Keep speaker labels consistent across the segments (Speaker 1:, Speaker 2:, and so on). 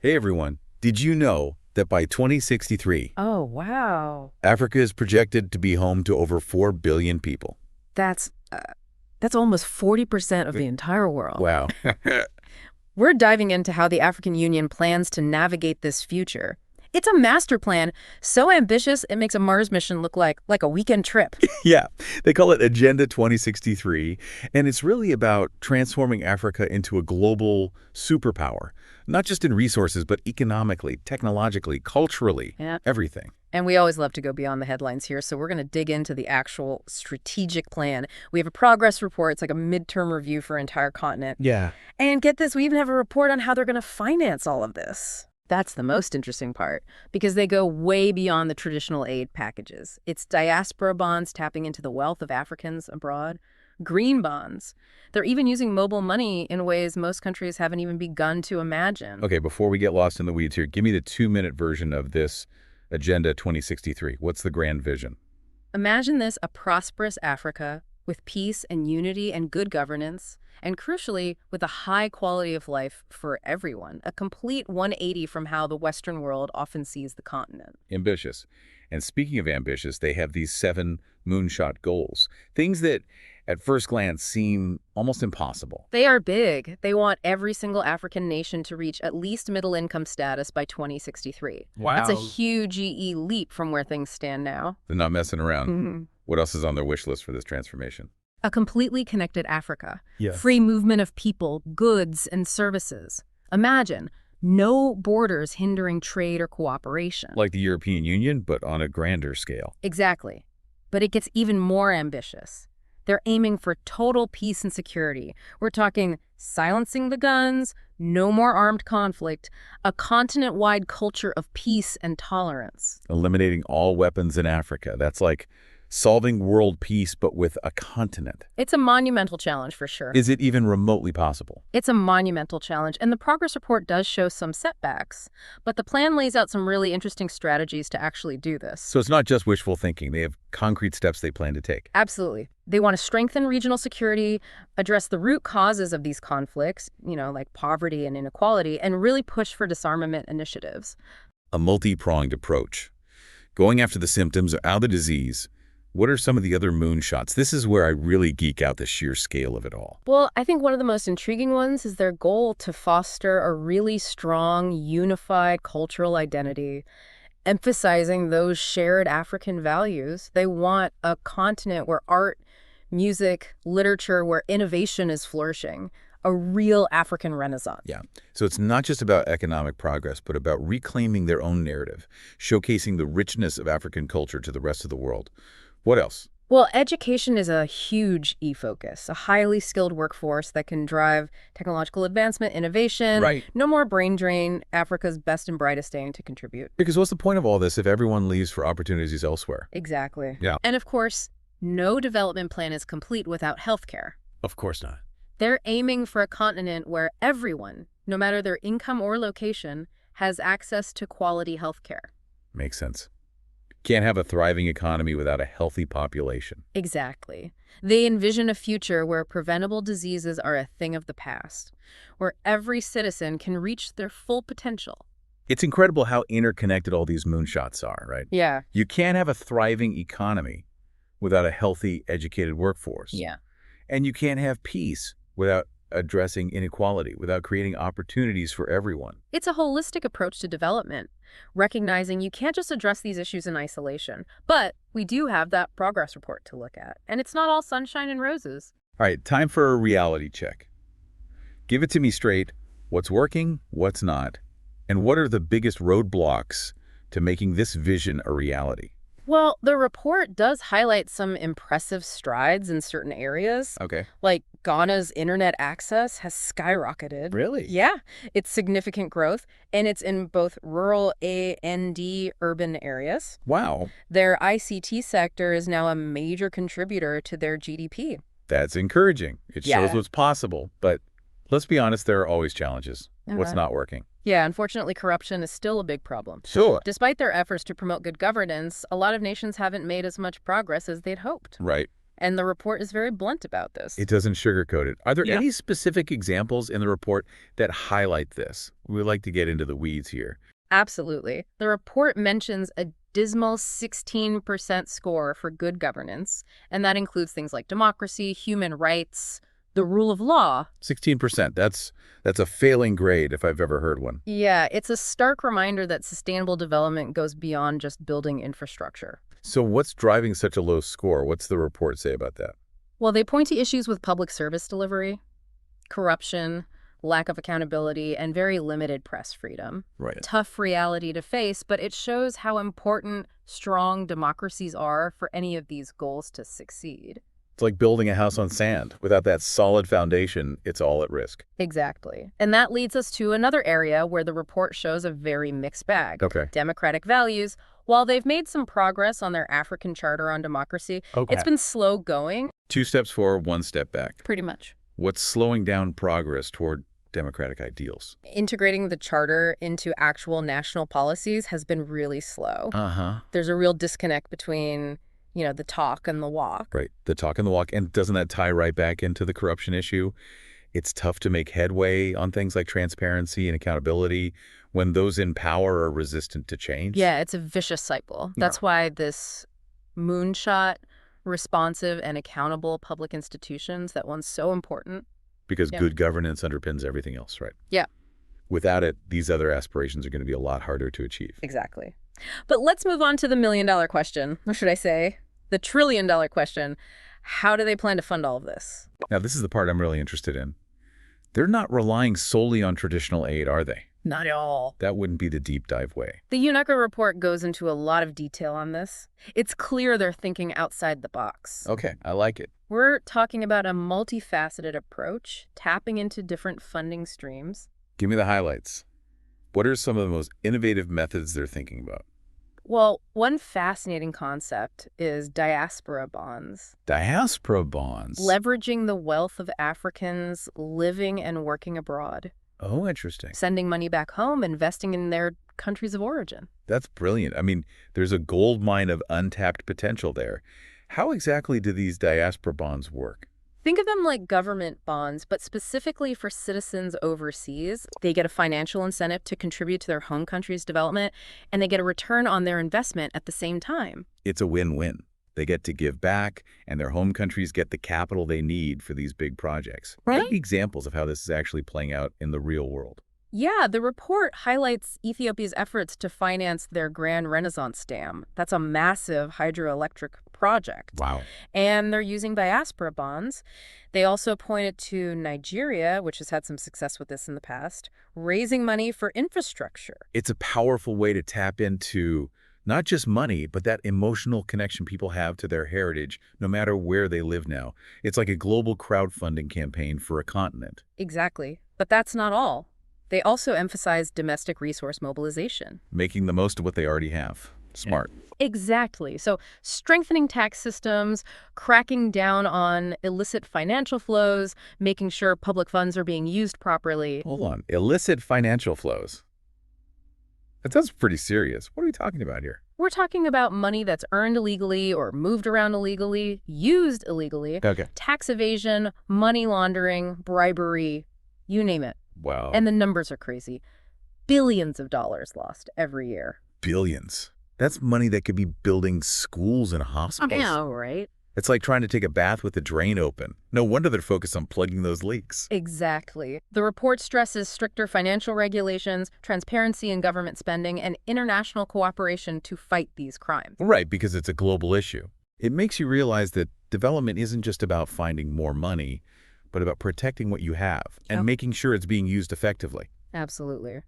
Speaker 1: Hey everyone, did you know that by 2063,
Speaker 2: Oh, wow.
Speaker 1: Africa is projected to be home to over 4 billion people?
Speaker 2: That's that's almost 40% of the entire world.
Speaker 1: Wow.
Speaker 2: We're diving into how the African Union plans to navigate this future. It's a master plan so ambitious it makes a Mars mission look like a weekend trip.
Speaker 1: Yeah, they call it Agenda 2063, and it's really about transforming Africa into a global superpower, not just in resources, but economically, technologically, culturally,
Speaker 2: Yeah.
Speaker 1: everything.
Speaker 2: And we always love to go beyond the headlines here, so we're going to dig into the actual strategic plan. We have a progress report. It's like a midterm review for an entire continent.
Speaker 1: Yeah.
Speaker 2: And get this, we even have a report on how they're going to finance all of this. That's the most interesting part, because they go way beyond the traditional aid packages. It's diaspora bonds tapping into the wealth of Africans abroad, green bonds. They're even using mobile money in ways most countries haven't even begun to imagine.
Speaker 1: Okay, before we get lost in the weeds here, give me the 2-minute version of this Agenda 2063. What's the grand vision?
Speaker 2: Imagine this, a prosperous Africa with peace and unity and good governance, and crucially, with a high quality of life for everyone, a complete 180 from how the Western world often sees the continent.
Speaker 1: Ambitious. And speaking of ambitious, they have these 7 moonshot goals, things that at first glance seem almost impossible.
Speaker 2: They are big. They want every single African nation to reach at least middle income status by 2063.
Speaker 1: Wow.
Speaker 2: That's a huge leap from where things stand now.
Speaker 1: They're not messing around.
Speaker 2: Mhm.
Speaker 1: What else is on their wish list for this transformation?
Speaker 2: A completely connected Africa.
Speaker 1: Yeah.
Speaker 2: Free movement of people, goods, and services. Imagine no borders hindering trade or cooperation.
Speaker 1: Like the European Union, but on a grander scale.
Speaker 2: Exactly. But it gets even more ambitious. They're aiming for total peace and security. We're talking silencing the guns, no more armed conflict, a continent-wide culture of peace and tolerance.
Speaker 1: Eliminating all weapons in Africa. That's like solving world peace, but with a continent.
Speaker 2: It's a monumental challenge for sure.
Speaker 1: Is it even remotely possible?
Speaker 2: It's a monumental challenge, and the progress report does show some setbacks, but the plan lays out some really interesting strategies to actually do this.
Speaker 1: So it's not just wishful thinking. They have concrete steps they plan to take.
Speaker 2: Absolutely. They want to strengthen regional security, address the root causes of these conflicts, like poverty and inequality, and really push for disarmament initiatives.
Speaker 1: A multi-pronged approach. Going after the symptoms of the disease. What are some of the other moonshots? This is where I really geek out the sheer scale of it all.
Speaker 2: Well, I think one of the most intriguing ones is their goal to foster a really strong, unified cultural identity, emphasizing those shared African values. They want a continent where art, music, literature, where innovation is flourishing, a real African renaissance.
Speaker 1: Yeah. So it's not just about economic progress, but about reclaiming their own narrative, showcasing the richness of African culture to the rest of the world. What else?
Speaker 2: Well, education is a huge focus, a highly skilled workforce that can drive technological advancement, innovation.
Speaker 1: Right.
Speaker 2: No more brain drain, Africa's best and brightest staying to contribute.
Speaker 1: Because what's the point of all this if everyone leaves for opportunities elsewhere?
Speaker 2: Exactly.
Speaker 1: Yeah.
Speaker 2: And of course, no development plan is complete without healthcare.
Speaker 1: Of course not.
Speaker 2: They're aiming for a continent where everyone, no matter their income or location, has access to quality healthcare.
Speaker 1: Makes sense. Can't have a thriving economy without a healthy population.
Speaker 2: Exactly. They envision a future where preventable diseases are a thing of the past, where every citizen can reach their full potential.
Speaker 1: It's incredible how interconnected all these moonshots are, right?
Speaker 2: Yeah.
Speaker 1: You can't have a thriving economy without a healthy, educated workforce.
Speaker 2: Yeah.
Speaker 1: And you can't have peace without addressing inequality, without creating opportunities for everyone.
Speaker 2: It's a holistic approach to development, recognizing you can't just address these issues in isolation. But we do have that progress report to look at, and it's not all sunshine and roses.
Speaker 1: All right, time for a reality check. Give it to me straight. What's working, what's not, and what are the biggest roadblocks to making this vision a reality?
Speaker 2: Well, the report does highlight some impressive strides in certain areas.
Speaker 1: Okay.
Speaker 2: Like Ghana's internet access has skyrocketed.
Speaker 1: Really?
Speaker 2: Yeah, it's significant growth, and it's in both rural and urban areas.
Speaker 1: Wow.
Speaker 2: Their ICT sector is now a major contributor to their GDP.
Speaker 1: That's encouraging. It
Speaker 2: Yeah.
Speaker 1: shows what's possible, but let's be honest, there are always challenges. What's not working?
Speaker 2: Yeah, unfortunately, corruption is still a big problem.
Speaker 1: Sure.
Speaker 2: Despite their efforts to promote good governance, a lot of nations haven't made as much progress as they'd hoped.
Speaker 1: Right.
Speaker 2: And the report is very blunt about this.
Speaker 1: It doesn't sugarcoat it. Are there
Speaker 2: Yeah.
Speaker 1: any specific examples in the report that highlight this? We'd like to get into the weeds here.
Speaker 2: Absolutely. The report mentions a dismal 16% score for good governance, and that includes things like democracy, human rights, the rule of law.
Speaker 1: 16%. That's a failing grade if I've ever heard one.
Speaker 2: Yeah, it's a stark reminder that sustainable development goes beyond just building infrastructure.
Speaker 1: So what's driving such a low score? What's the report say about that?
Speaker 2: Well, they point to issues with public service delivery, corruption, lack of accountability, and very limited press freedom.
Speaker 1: Right.
Speaker 2: Tough reality to face, but it shows how important strong democracies are for any of these goals to succeed.
Speaker 1: It's like building a house on sand. Without that solid foundation, it's all at risk.
Speaker 2: Exactly. And that leads us to another area where the report shows a very mixed bag.
Speaker 1: Okay.
Speaker 2: Democratic values. While they've made some progress on their African Charter on democracy, it's been slow going.
Speaker 1: 2 steps forward, 1 step back.
Speaker 2: Pretty much.
Speaker 1: What's slowing down progress toward democratic ideals?
Speaker 2: Integrating the charter into actual national policies has been really slow.
Speaker 1: Uh-huh.
Speaker 2: There's a real disconnect between, the talk and the walk.
Speaker 1: Right. The talk and the walk. And doesn't that tie right back into the corruption issue? It's tough to make headway on things like transparency and accountability when those in power are resistant to change.
Speaker 2: Yeah, it's a vicious cycle. That's why this moonshot, responsive, and accountable public institutions, that one's so important.
Speaker 1: Because good governance underpins everything else, right?
Speaker 2: Yeah.
Speaker 1: Without it, these other aspirations are going to be a lot harder to achieve.
Speaker 2: Exactly. But let's move on to the million-dollar question, or should I say, the trillion-dollar question. How do they plan to fund all of this?
Speaker 1: Now, this is the part I'm really interested in. They're not relying solely on traditional aid, are they?
Speaker 2: Not at all.
Speaker 1: That wouldn't be the deep dive way.
Speaker 2: The UNECA report goes into a lot of detail on this. It's clear they're thinking outside the box.
Speaker 1: Okay, I like it.
Speaker 2: We're talking about a multifaceted approach, tapping into different funding streams.
Speaker 1: Give me the highlights. What are some of the most innovative methods they're thinking about?
Speaker 2: Well, one fascinating concept is diaspora bonds.
Speaker 1: Diaspora bonds.
Speaker 2: Leveraging the wealth of Africans living and working abroad.
Speaker 1: Oh, interesting.
Speaker 2: Sending money back home, investing in their countries of origin.
Speaker 1: That's brilliant. I mean, there's a gold mine of untapped potential there. How exactly do these diaspora bonds work?
Speaker 2: Think of them like government bonds, but specifically for citizens overseas. They get a financial incentive to contribute to their home country's development, and they get a return on their investment at the same time.
Speaker 1: It's a win-win. They get to give back, and their home countries get the capital they need for these big projects.
Speaker 2: Right.
Speaker 1: What are examples of how this is actually playing out in the real world?
Speaker 2: Yeah, the report highlights Ethiopia's efforts to finance their Grand Renaissance Dam. That's a massive hydroelectric project.
Speaker 1: Wow.
Speaker 2: And they're using diaspora bonds. They also pointed to Nigeria, which has had some success with this in the past, raising money for infrastructure.
Speaker 1: It's a powerful way to tap into not just money, but that emotional connection people have to their heritage, no matter where they live now. It's like a global crowdfunding campaign for a continent.
Speaker 2: Exactly. But that's not all. They also emphasize domestic resource mobilization.
Speaker 1: Making the most of what they already have. Smart.
Speaker 2: Exactly. So strengthening tax systems, cracking down on illicit financial flows, making sure public funds are being used properly.
Speaker 1: Hold on. Illicit financial flows. That sounds pretty serious. What are we talking about here?
Speaker 2: We're talking about money that's earned illegally or moved around illegally, used illegally,
Speaker 1: Okay.
Speaker 2: tax evasion, money laundering, bribery, you name it.
Speaker 1: Wow.
Speaker 2: And the numbers are crazy. Billions of dollars lost every year.
Speaker 1: Billions. That's money that could be building schools and hospitals.
Speaker 2: Yeah, right.
Speaker 1: It's like trying to take a bath with the drain open. No wonder they're focused on plugging those leaks.
Speaker 2: Exactly. The report stresses stricter financial regulations, transparency in government spending, and international cooperation to fight these crimes.
Speaker 1: Right, because it's a global issue. It makes you realize that development isn't just about finding more money, but about protecting what you have and making sure it's being used effectively.
Speaker 2: Absolutely.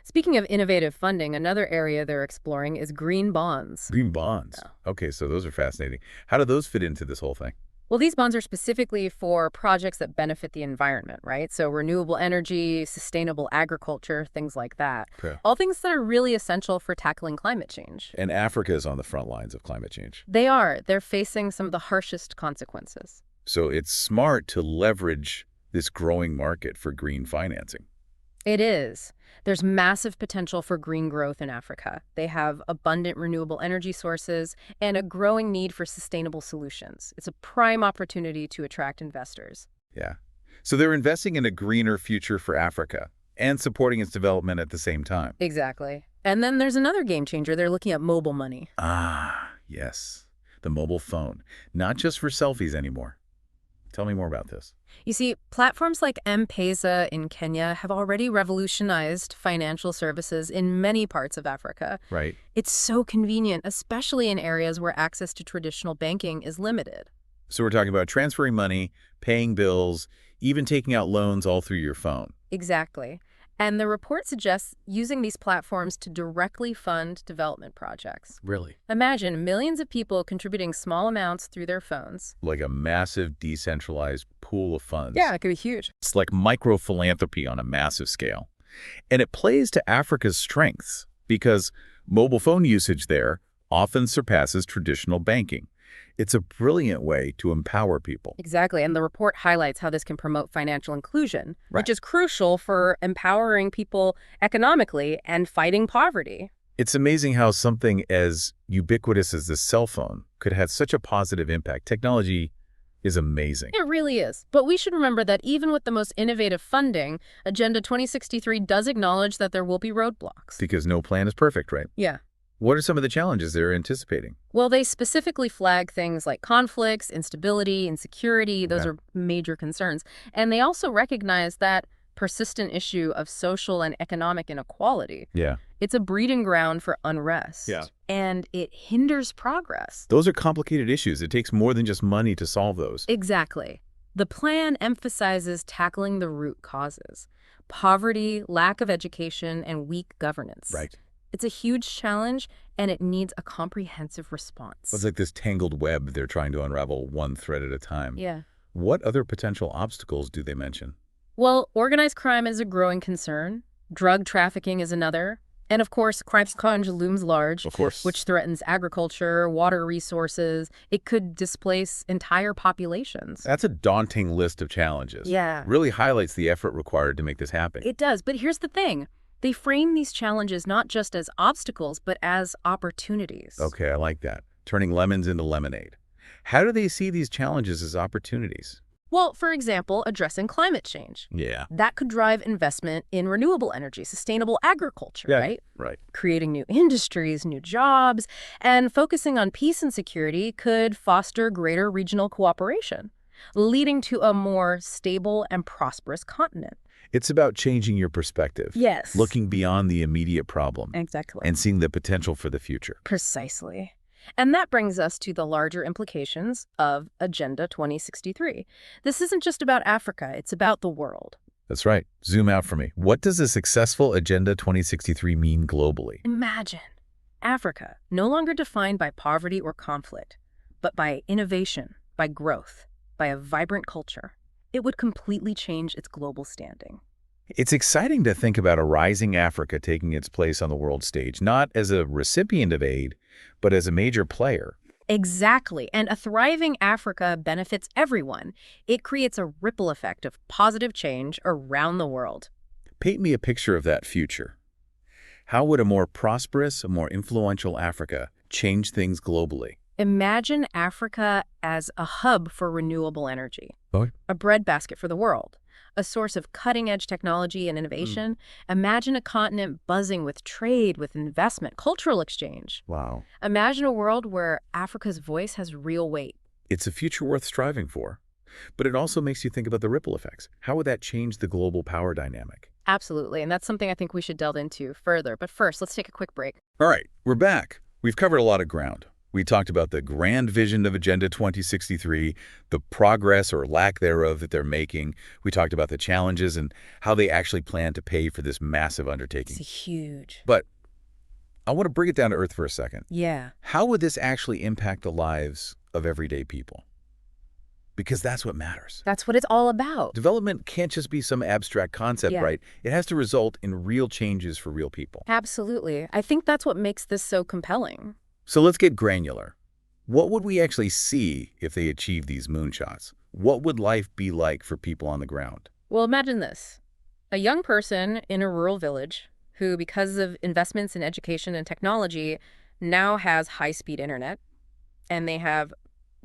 Speaker 2: Speaking of innovative funding, another area they're exploring is green bonds.
Speaker 1: Green bonds. Okay, so those are fascinating. How do those fit into this whole thing?
Speaker 2: Well, these bonds are specifically for projects that benefit the environment, right? So renewable energy, sustainable agriculture, things like that.
Speaker 1: Okay.
Speaker 2: All things that are really essential for tackling climate change.
Speaker 1: And Africa is on the front lines of climate change.
Speaker 2: They are. They're facing some of the harshest consequences.
Speaker 1: So it's smart to leverage this growing market for green financing.
Speaker 2: It is. There's massive potential for green growth in Africa. They have abundant renewable energy sources and a growing need for sustainable solutions. It's a prime opportunity to attract investors.
Speaker 1: Yeah. So they're investing in a greener future for Africa and supporting its development at the same time.
Speaker 2: Exactly. And then there's another game changer. They're looking at mobile money.
Speaker 1: Ah, yes. The mobile phone. Not just for selfies anymore. Tell me more about this.
Speaker 2: You see, platforms like M-Pesa in Kenya have already revolutionized financial services in many parts of Africa.
Speaker 1: Right.
Speaker 2: It's so convenient, especially in areas where access to traditional banking is limited.
Speaker 1: So we're talking about transferring money, paying bills, even taking out loans all through your phone.
Speaker 2: Exactly. And the report suggests using these platforms to directly fund development projects.
Speaker 1: Really?
Speaker 2: Imagine millions of people contributing small amounts through their phones.
Speaker 1: Like a massive decentralized pool of funds.
Speaker 2: Yeah, it could be huge.
Speaker 1: It's like micro-philanthropy on a massive scale. And it plays to Africa's strengths because mobile phone usage there often surpasses traditional banking. It's a brilliant way to empower people.
Speaker 2: Exactly, and the report highlights how this can promote financial inclusion,
Speaker 1: Right.
Speaker 2: which is crucial for empowering people economically and fighting poverty.
Speaker 1: It's amazing how something as ubiquitous as the cell phone could have such a positive impact. Technology is amazing.
Speaker 2: It really is. But we should remember that even with the most innovative funding, Agenda 2063 does acknowledge that there will be roadblocks.
Speaker 1: Because no plan is perfect, right?
Speaker 2: Yeah.
Speaker 1: What are some of the challenges they're anticipating?
Speaker 2: Well, they specifically flag things like conflicts, instability, insecurity. Those
Speaker 1: Okay.
Speaker 2: are major concerns. And they also recognize that persistent issue of social and economic inequality.
Speaker 1: Yeah.
Speaker 2: It's a breeding ground for unrest.
Speaker 1: Yeah.
Speaker 2: And it hinders progress.
Speaker 1: Those are complicated issues. It takes more than just money to solve those.
Speaker 2: Exactly. The plan emphasizes tackling the root causes: poverty, lack of education, and weak governance.
Speaker 1: Right.
Speaker 2: It's a huge challenge, and it needs a comprehensive response.
Speaker 1: It's like this tangled web they're trying to unravel one thread at a time.
Speaker 2: Yeah.
Speaker 1: What other potential obstacles do they mention?
Speaker 2: Well, organized crime is a growing concern. Drug trafficking is another. And of course, crime scourge looms large,
Speaker 1: Of course.
Speaker 2: which threatens agriculture, water resources. It could displace entire populations.
Speaker 1: That's a daunting list of challenges.
Speaker 2: Yeah.
Speaker 1: Really highlights the effort required to make this happen.
Speaker 2: It does. But here's the thing. They frame these challenges not just as obstacles, but as opportunities.
Speaker 1: Okay, I like that. Turning lemons into lemonade. How do they see these challenges as opportunities?
Speaker 2: Well, for example, addressing climate change.
Speaker 1: Yeah.
Speaker 2: That could drive investment in renewable energy, sustainable agriculture, right?
Speaker 1: Right.
Speaker 2: Creating new industries, new jobs, and focusing on peace and security could foster greater regional cooperation, leading to a more stable and prosperous continent.
Speaker 1: It's about changing your perspective.
Speaker 2: Yes.
Speaker 1: Looking beyond the immediate problem
Speaker 2: Exactly.
Speaker 1: and seeing the potential for the future.
Speaker 2: Precisely. And that brings us to the larger implications of Agenda 2063. This isn't just about Africa, it's about the world.
Speaker 1: That's right. Zoom out for me. What does a successful Agenda 2063 mean globally?
Speaker 2: Imagine Africa no longer defined by poverty or conflict, but by innovation, by growth, by a vibrant culture. It would completely change its global standing.
Speaker 1: It's exciting to think about a rising Africa taking its place on the world stage, not as a recipient of aid, but as a major player.
Speaker 2: Exactly. And a thriving Africa benefits everyone. It creates a ripple effect of positive change around the world.
Speaker 1: Paint me a picture of that future. How would a more prosperous, a more influential Africa change things globally?
Speaker 2: Imagine Africa as a hub for renewable energy, a breadbasket for the world, a source of cutting-edge technology and innovation. Imagine a continent buzzing with trade, with investment, cultural exchange.
Speaker 1: Wow.
Speaker 2: Imagine a world where Africa's voice has real weight.
Speaker 1: It's a future worth striving for. But it also makes you think about the ripple effects. How would that change the global power dynamic?
Speaker 2: Absolutely, and that's something I think we should delve into further. But first, let's take a quick break.
Speaker 1: All right, we're back. We've covered a lot of ground. We talked about the grand vision of Agenda 2063, the progress or lack thereof that they're making. We talked about the challenges and how they actually plan to pay for this massive undertaking.
Speaker 2: It's huge.
Speaker 1: But I want to bring it down to earth for a second.
Speaker 2: Yeah.
Speaker 1: How would this actually impact the lives of everyday people? Because that's what matters.
Speaker 2: That's what it's all about.
Speaker 1: Development can't just be some abstract concept,
Speaker 2: Yeah.
Speaker 1: right? It has to result in real changes for real people.
Speaker 2: Absolutely. I think that's what makes this so compelling.
Speaker 1: So let's get granular. What would we actually see if they achieve these moonshots? What would life be like for people on the ground?
Speaker 2: Well, imagine this. A young person in a rural village who, because of investments in education and technology, now has high-speed internet, and they have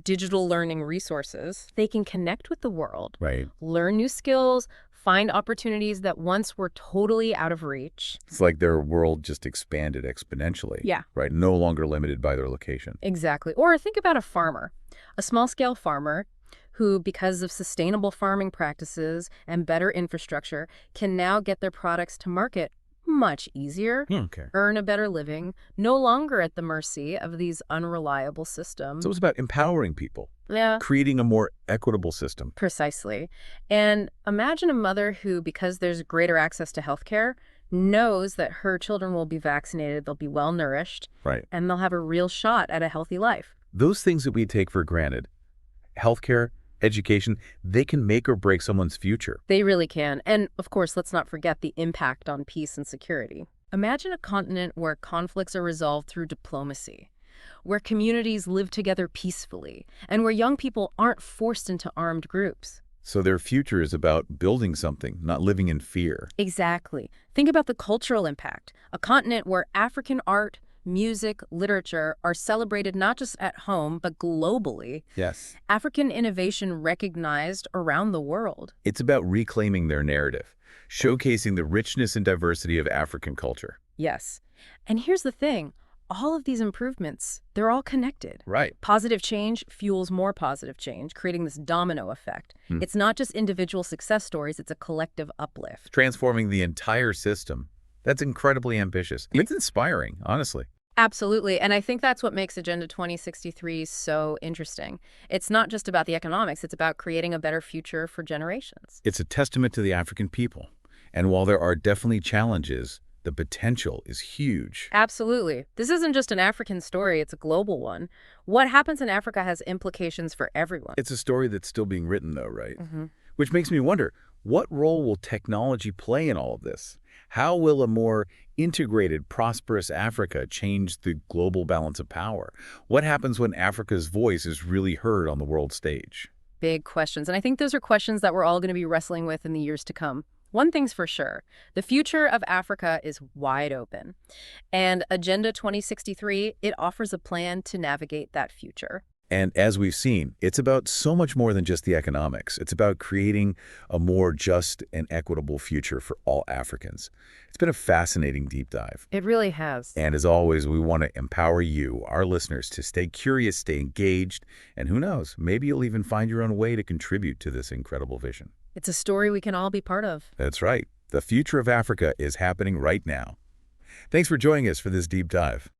Speaker 2: digital learning resources. They can connect with the world,
Speaker 1: Right.
Speaker 2: learn new skills, find opportunities that once were totally out of reach.
Speaker 1: It's like their world just expanded exponentially,
Speaker 2: Yeah,
Speaker 1: right? No longer limited by their location.
Speaker 2: exactly. Or think about a farmer, a small-scale farmer who, because of sustainable farming practices and better infrastructure, can now get their products to market much easier,
Speaker 1: Okay.
Speaker 2: earn a better living, no longer at the mercy of these unreliable
Speaker 1: So
Speaker 2: systems.
Speaker 1: it's about empowering people,
Speaker 2: Yeah,
Speaker 1: creating a more equitable system.
Speaker 2: precisely. And imagine a mother who, because there's greater access to healthcare, knows that her children will be vaccinated, they'll be well nourished,
Speaker 1: Right.
Speaker 2: and they'll have a real shot at a healthy life.
Speaker 1: Those things that we take for granted, healthcare, education, they can make or break someone's future.
Speaker 2: They really can. And of course, let's not forget the impact on peace and security. Imagine a continent where conflicts are resolved through diplomacy, where communities live together peacefully, and where young people aren't forced into armed groups.
Speaker 1: So their future is about building something, not living in fear.
Speaker 2: Exactly. Think about the cultural impact. A continent where African art, music, literature are celebrated not just at home, but globally.
Speaker 1: Yes.
Speaker 2: African innovation recognized around the world.
Speaker 1: It's about reclaiming their narrative, showcasing the richness and diversity of African culture.
Speaker 2: Yes. And here's the thing. All of these improvements, they're all connected.
Speaker 1: Right.
Speaker 2: Positive change fuels more positive change, creating this domino effect. It's not just individual success stories, it's a collective uplift.
Speaker 1: Transforming the entire system. That's incredibly ambitious. It's inspiring, honestly.
Speaker 2: Absolutely. And I think that's what makes Agenda 2063 so interesting. It's not just about the economics, it's about creating a better future for generations.
Speaker 1: It's a testament to the African people. And while there are definitely challenges, the potential is huge.
Speaker 2: Absolutely. This isn't just an African story, it's a global one. What happens in Africa has implications for everyone.
Speaker 1: It's a story that's still being written, though, right?
Speaker 2: hmm
Speaker 1: Which makes me wonder, what role will technology play in all of this? How will a more integrated, prosperous Africa change the global balance of power? What happens when Africa's voice is really heard on the world stage?
Speaker 2: Big questions. And I think those are questions that we're all going to be wrestling with in the years to come. One thing's for sure, the future of Africa is wide open. And Agenda 2063, it offers a plan to navigate that future.
Speaker 1: And as we've seen, it's about so much more than just the economics. It's about creating a more just and equitable future for all Africans. It's been a fascinating deep dive.
Speaker 2: It really has.
Speaker 1: And as always, we want to empower you, our listeners, to stay curious, stay engaged, and who knows, maybe you'll even find your own way to contribute to this incredible vision.
Speaker 2: It's a story we can all be part of.
Speaker 1: That's right. The future of Africa is happening right now. Thanks for joining us for this deep dive.